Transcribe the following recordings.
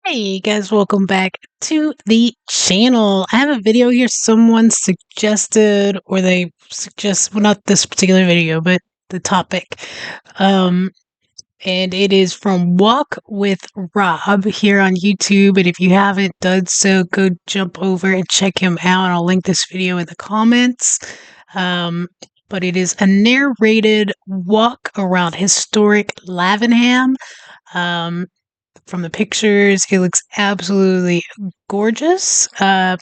Hey guys, welcome back to the channel. I have a video here someone suggested, or they suggest, well, not this particular video, but the topic. Um, and it is from Walk with Rob here on YouTube. And if you haven't done so, go jump over and check him out. I'll link this video in the comments. But it is a narrated walk around historic Lavenham. From the pictures, it looks absolutely gorgeous. I'll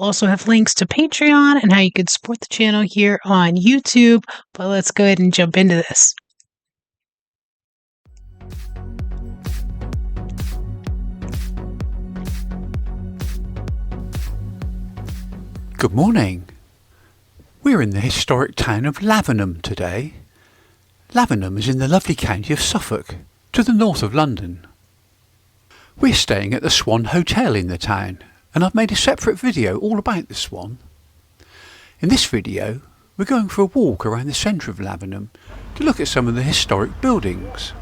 also have links to Patreon and how you can support the channel here on YouTube. But let's go ahead and jump into this. Good morning. We're in the historic town of Lavenham today. Lavenham is in the lovely county of Suffolk, to the north of London. We're staying at the Swan Hotel in the town, and I've made a separate video all about the Swan. In this video, we're going for a walk around the centre of Lavenham to look at some of the historic buildings.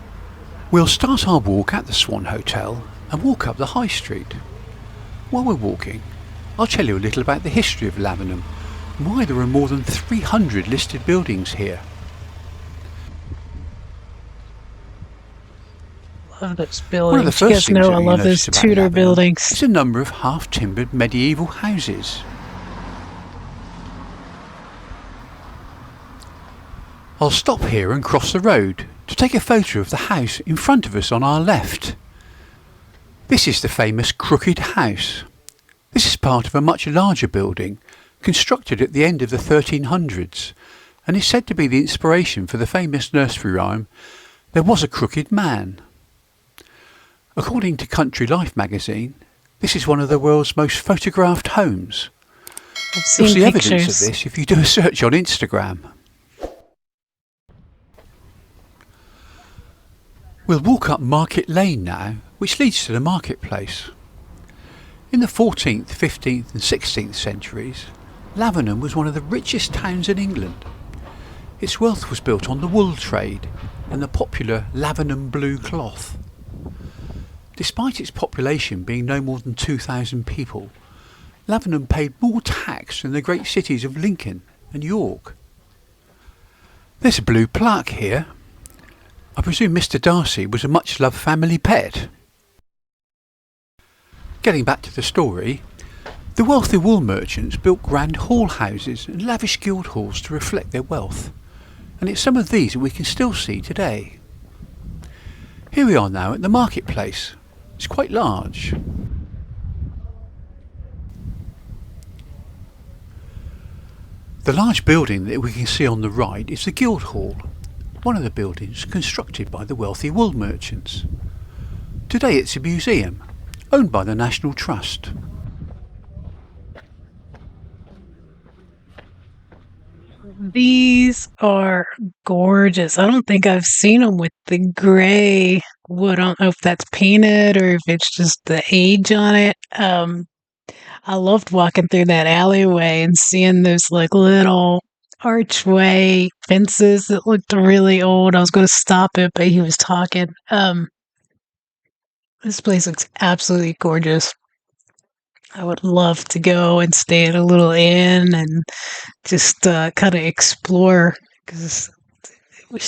We'll start our walk at the Swan Hotel and walk up the High Street. While we're walking, I'll tell you a little about the history of Lavenham and why there are more than 300 listed buildings here. Love those One buildings. of the You first guys things know that I you love notice those about Tudor Lavenham buildings. is a number of half-timbered medieval houses. I'll stop here and cross the road to take a photo of the house in front of us on our left. This is the famous Crooked House. This is part of a much larger building constructed at the end of the 1300s and is said to be the inspiration for the famous nursery rhyme, "There was a crooked man." According to Country Life magazine, this is one of the world's most photographed homes. I've seen You'll see evidence pictures. of this if you do a search on Instagram. We'll walk up Market Lane now, which leads to the marketplace. In the 14th, 15th and 16th centuries, Lavenham was one of the richest towns in England. Its wealth was built on the wool trade and the popular Lavenham blue cloth. Despite its population being no more than 2,000 people, Lavenham paid more tax than the great cities of Lincoln and York. There's a blue plaque here. I presume Mr. Darcy was a much-loved family pet. Getting back to the story, the wealthy wool merchants built grand hall houses and lavish guild halls to reflect their wealth, and it's some of these that we can still see today. Here we are now at the marketplace. It's quite large. The large building that we can see on the right is the Guild Hall, one of the buildings constructed by the wealthy wool merchants. Today it's a museum, owned by the National Trust. These are gorgeous. I don't think I've seen them with the gray wood. I don't know if that's painted or if it's just the age on it. I loved walking through that alleyway and seeing those like little archway fences that looked really old. I was going to stop it, but he was talking. This place looks absolutely gorgeous. I would love to go and stay at a little inn and just kind of explore because we,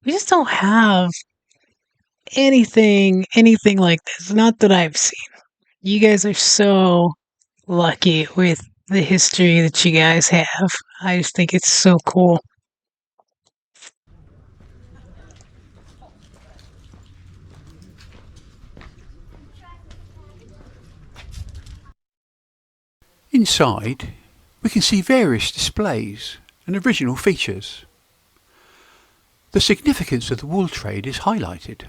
we just don't have anything like this. Not that I've seen. You guys are so lucky with the history that you guys have. I just think it's so cool. Inside, we can see various displays and original features. The significance of the wool trade is highlighted.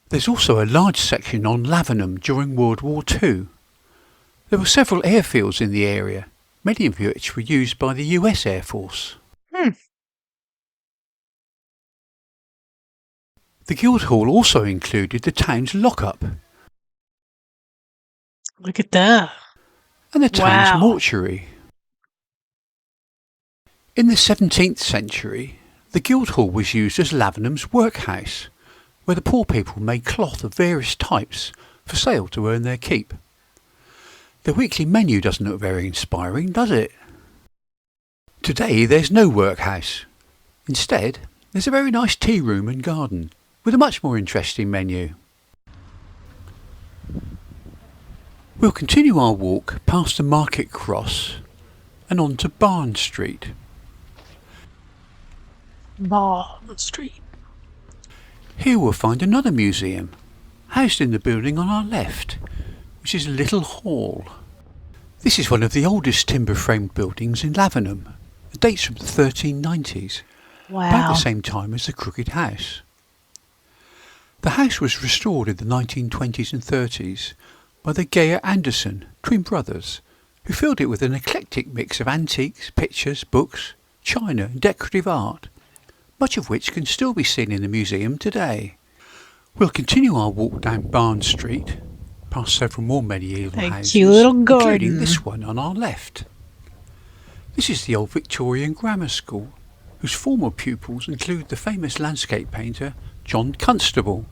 There's also a large section on Lavenham during World War II. There were several airfields in the area, many of which were used by the US Air Force. The Guildhall also included the town's lockup Look at that. and the town's Wow. mortuary. In the 17th century, the Guildhall was used as Lavenham's workhouse, where the poor people made cloth of various types for sale to earn their keep. The weekly menu doesn't look very inspiring, does it? Today there's no workhouse. Instead, there's a very nice tea room and garden, with a much more interesting menu. We'll continue our walk past the Market Cross and on to Barn Street. Barn Street. Here we'll find another museum, housed in the building on our left, which is a little hall. This is one of the oldest timber-framed buildings in Lavenham. It dates from the 1390s, about the same time as the Crooked House. The house was restored in the 1920s and 30s by the Geyer Anderson twin brothers, who filled it with an eclectic mix of antiques, pictures, books, china and decorative art, much of which can still be seen in the museum today. We'll continue our walk down Barn Street, past several more medieval houses, cute little garden, including this one on our left. This is the old Victorian grammar school, whose former pupils include the famous landscape painter John Constable.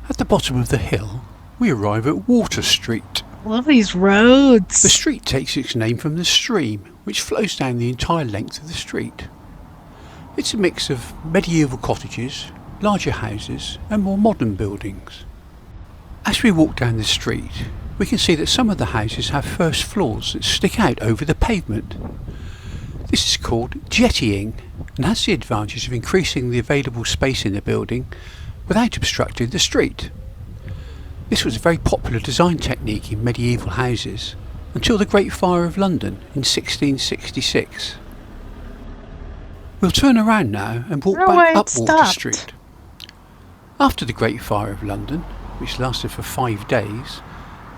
At the bottom of the hill, we arrive at Water Street. Love these roads. The street takes its name from the stream, which flows down the entire length of the street. It's a mix of medieval cottages, larger houses and more modern buildings. As we walk down the street, we can see that some of the houses have first floors that stick out over the pavement. This is called jettying and has the advantage of increasing the available space in the building without obstructing the street. This was a very popular design technique in medieval houses until the Great Fire of London in 1666. We'll turn around now and walk back up Water Street. After the Great Fire of London, which lasted for 5 days,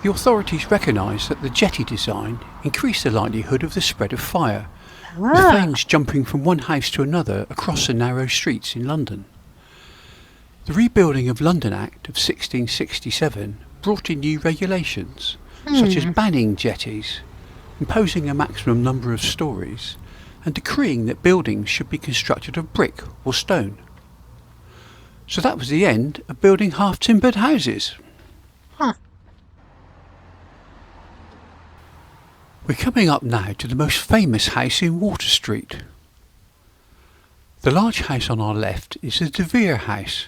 the authorities recognised that the jetty design increased the likelihood of the spread of fire, with flames jumping from one house to another across the narrow streets in London. The Rebuilding of London Act of 1667 brought in new regulations, such as banning jetties, imposing a maximum number of stories, and decreeing that buildings should be constructed of brick or stone. So that was the end of building half-timbered houses. We're coming up now to the most famous house in Water Street. The large house on our left is the De Vere House,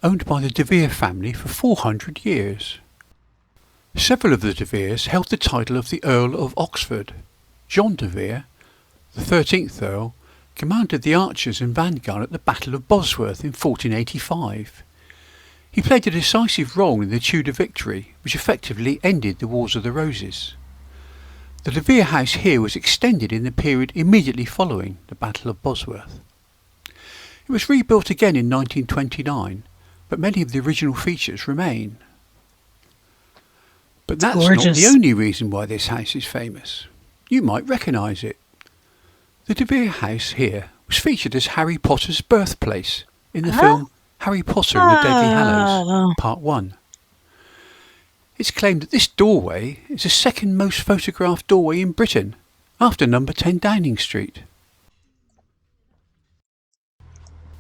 owned by the De Vere family for 400 years. Several of the De Veres held the title of the Earl of Oxford. John De Vere, the 13th Earl, commanded the archers and vanguard at the Battle of Bosworth in 1485. He played a decisive role in the Tudor victory, which effectively ended the Wars of the Roses. The De Vere house here was extended in the period immediately following the Battle of Bosworth. It was rebuilt again in 1929, but many of the original features remain. But that's not the only reason why this house is famous. You might recognise it. The De Vere house here was featured as Harry Potter's birthplace in the film Harry Potter and the Deathly Hallows, Part 1. It's claimed that this doorway is the second most photographed doorway in Britain, after number 10 Downing Street.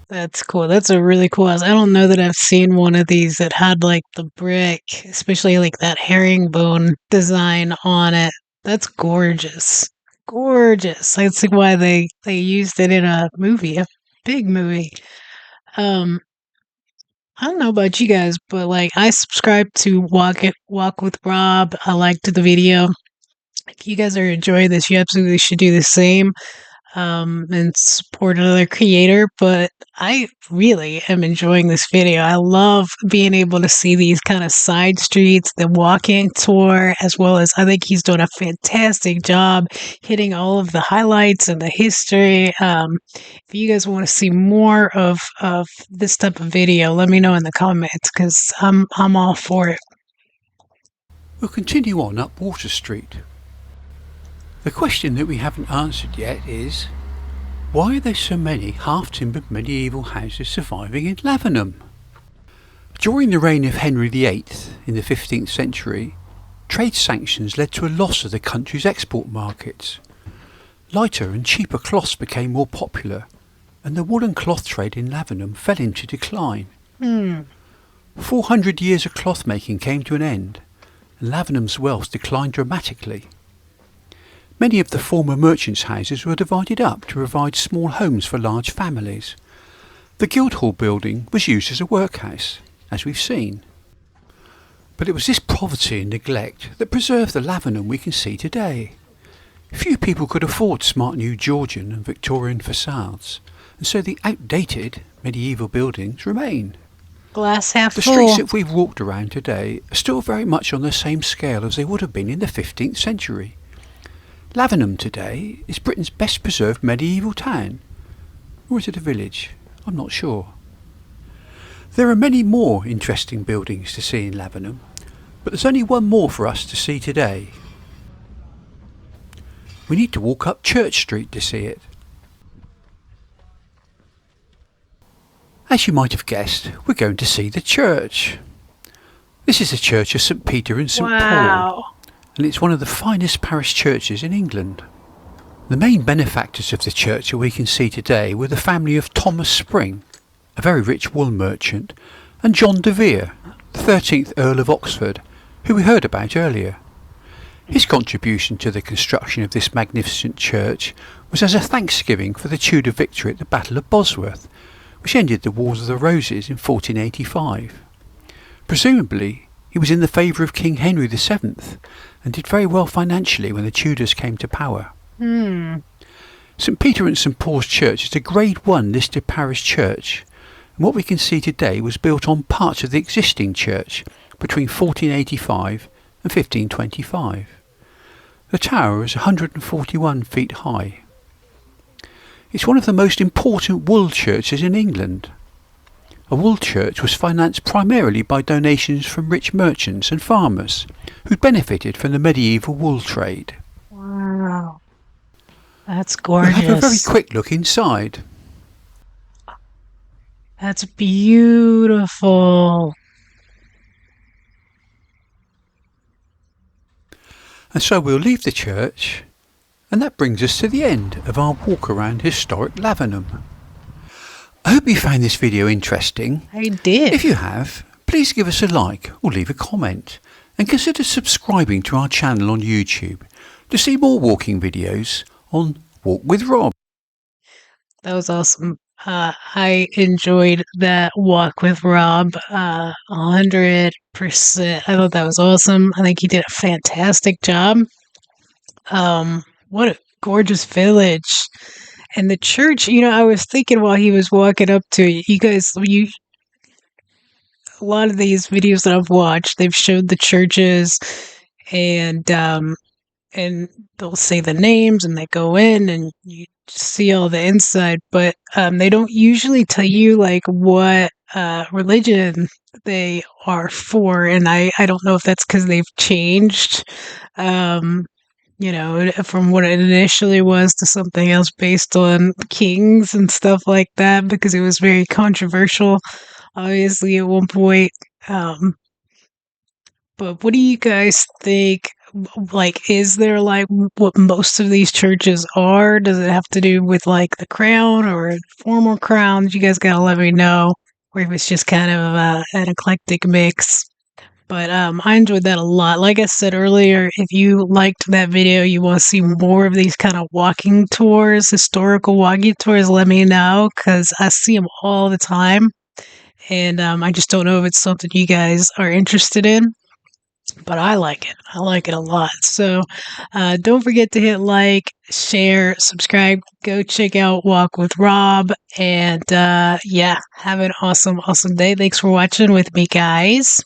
That's cool. That's a really cool house. I don't know that I've seen one of these that had like the brick, especially like that herringbone design on it. That's gorgeous. Gorgeous. That's why they used it in a movie, a big movie. I don't know about you guys, but like I subscribe to Walk with Rob. I liked the video. If you guys are enjoying this, you absolutely should do the same. And support another creator, but I really am enjoying this video. I love being able to see these kind of side streets, the walking tour, as well as I think he's doing a fantastic job hitting all of the highlights and the history. If you guys want to see more of this type of video, let me know in the comments because I'm all for it. We'll continue on up Water Street. The question that we haven't answered yet is, why are there so many half-timbered medieval houses surviving in Lavenham? During the reign of Henry VIII in the 15th century, trade sanctions led to a loss of the country's export markets. Lighter and cheaper cloths became more popular, and the woolen cloth trade in Lavenham fell into decline. 400 years of cloth making came to an end, and Lavenham's wealth declined dramatically. Many of the former merchants' houses were divided up to provide small homes for large families. The Guildhall building was used as a workhouse, as we've seen. But it was this poverty and neglect that preserved the Lavenham we can see today. Few people could afford smart new Georgian and Victorian facades, and so the outdated medieval buildings remain. Glass half The full. streets that we've walked around today are still very much on the same scale as they would have been in the 15th century. Lavenham today is Britain's best preserved medieval town. Or is it a village? I'm not sure. There are many more interesting buildings to see in Lavenham, but there's only one more for us to see today. We need to walk up Church Street to see it. As you might have guessed, we're going to see the church. This is the church of St Peter and St Paul, and it's one of the finest parish churches in England. The main benefactors of the church that we can see today were the family of Thomas Spring, a very rich wool merchant, and John de Vere, the 13th Earl of Oxford, who we heard about earlier. His contribution to the construction of this magnificent church was as a thanksgiving for the Tudor victory at the Battle of Bosworth, which ended the Wars of the Roses in 1485. Presumably, he was in the favour of King Henry VII and did very well financially when the Tudors came to power. St Peter and St Paul's Church is a Grade 1 listed parish church, and what we can see today was built on parts of the existing church between 1485 and 1525. The tower is 141 feet high. It's one of the most important wool churches in England. A wool church was financed primarily by donations from rich merchants and farmers who'd benefited from the medieval wool trade. Wow. That's We'll gorgeous. have a very quick look inside. That's beautiful. And so we'll leave the church, and that brings us to the end of our walk around historic Lavenham. I hope you found this video interesting. I did. If you have, please give us a like or leave a comment, and consider subscribing to our channel on YouTube to see more walking videos on Walk with Rob. That was awesome. I enjoyed that walk with Rob 100%. I thought that was awesome. I think he did a fantastic job. What a gorgeous village. And the church, I was thinking while he was walking up to it, you guys, a lot of these videos that I've watched, they've showed the churches and they'll say the names and they go in and you see all the inside, but they don't usually tell you like what religion they are for, and I don't know if that's because they've changed from what it initially was to something else based on kings and stuff like that, because it was very controversial obviously at one point. But what do you guys think? Like, is there like what most of these churches are? Does it have to do with like the crown or formal crowns? You guys gotta let me know, or if it's just kind of an eclectic mix. But I enjoyed that a lot. Like I said earlier, if you liked that video, you want to see more of these kind of walking tours, historical walking tours, let me know, because I see them all the time. And I just don't know if it's something you guys are interested in. But I like it. I like it a lot. So don't forget to hit like, share, subscribe. Go check out Walk with Rob. And have an awesome, awesome day. Thanks for watching with me, guys.